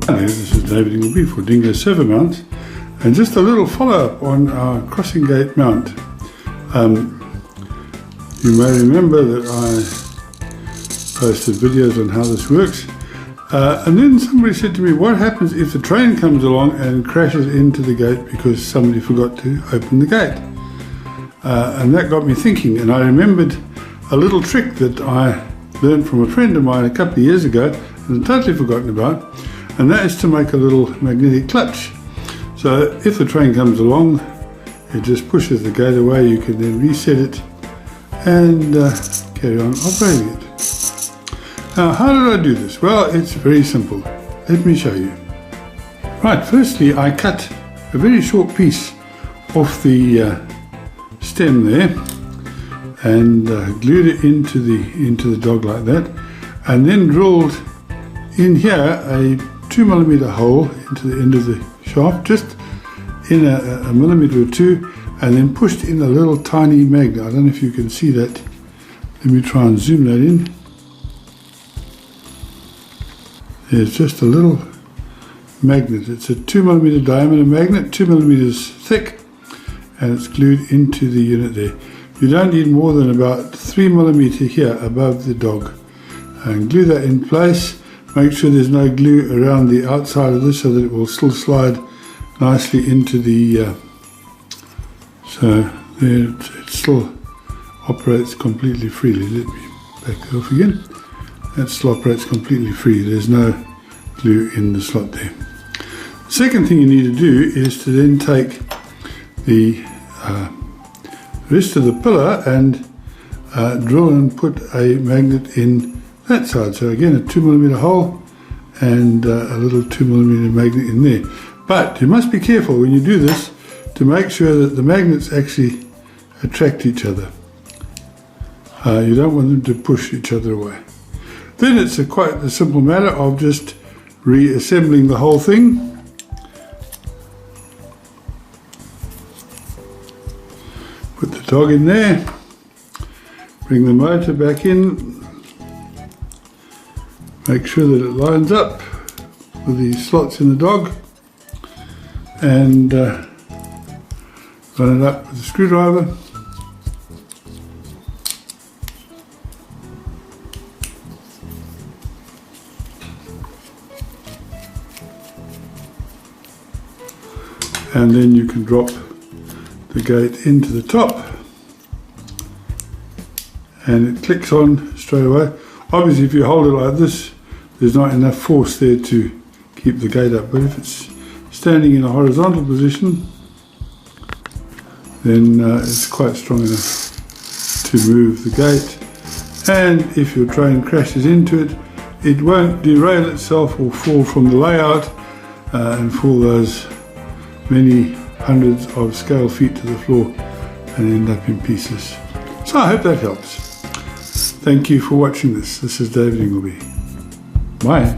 Hi, this is David Dingo for Dingo Servo mount, and just a little follow-up on our crossing gate mount. You may remember that I posted videos on how this works, and then somebody said to me, what happens if the train comes along and crashes into the gate because somebody forgot to open the gate? And that got me thinking, and I remembered a little trick that I learned from a friend of mine a couple of years ago and I'd totally forgotten about, and that is to make a little magnetic clutch. So if the train comes along, it just pushes the gate away. You can then reset it and carry on operating it. Now, how did I do this? Well, it's very simple. Let me show you. Right, firstly I cut a very short piece off the stem there and glued it into the dog like that, and then drilled in here a 2mm hole into the end of the shaft, just in a millimeter or two, and then pushed in a little tiny magnet. I don't know if you can see that. Let me try and zoom that in. There's just a little magnet. It's a 2mm diameter magnet, 2mm thick, and it's glued into the unit there. You don't need more than about 3mm here above the dog. And glue that in place. Make sure there's no glue around the outside of this so that it will still slide nicely into the so there it still operates completely freely. Let me back it off again. That still operates completely free. There's no glue in the slot there. The second thing you need to do is to then take the rest of the pillar and drill and put a magnet in that side. So again, a 2mm hole and a little 2mm magnet in there. But you must be careful when you do this to make sure that the magnets actually attract each other. You don't want them to push each other away. Then it's quite a simple matter of just reassembling the whole thing. Put the dog in there, bring the motor back in, make sure that it lines up with the slots in the dog, and line it up with the screwdriver. And then you can drop the gate into the top and it clicks on straight away. Obviously if you hold it like this, there's not enough force there to keep the gate up, but if it's standing in a horizontal position, then it's quite strong enough to move the gate. And if your train crashes into it, it won't derail itself or fall from the layout and fall those many hundreds of scale feet to the floor and end up in pieces. So I hope that helps. Thank you for watching this. This is David Dingo. Bye.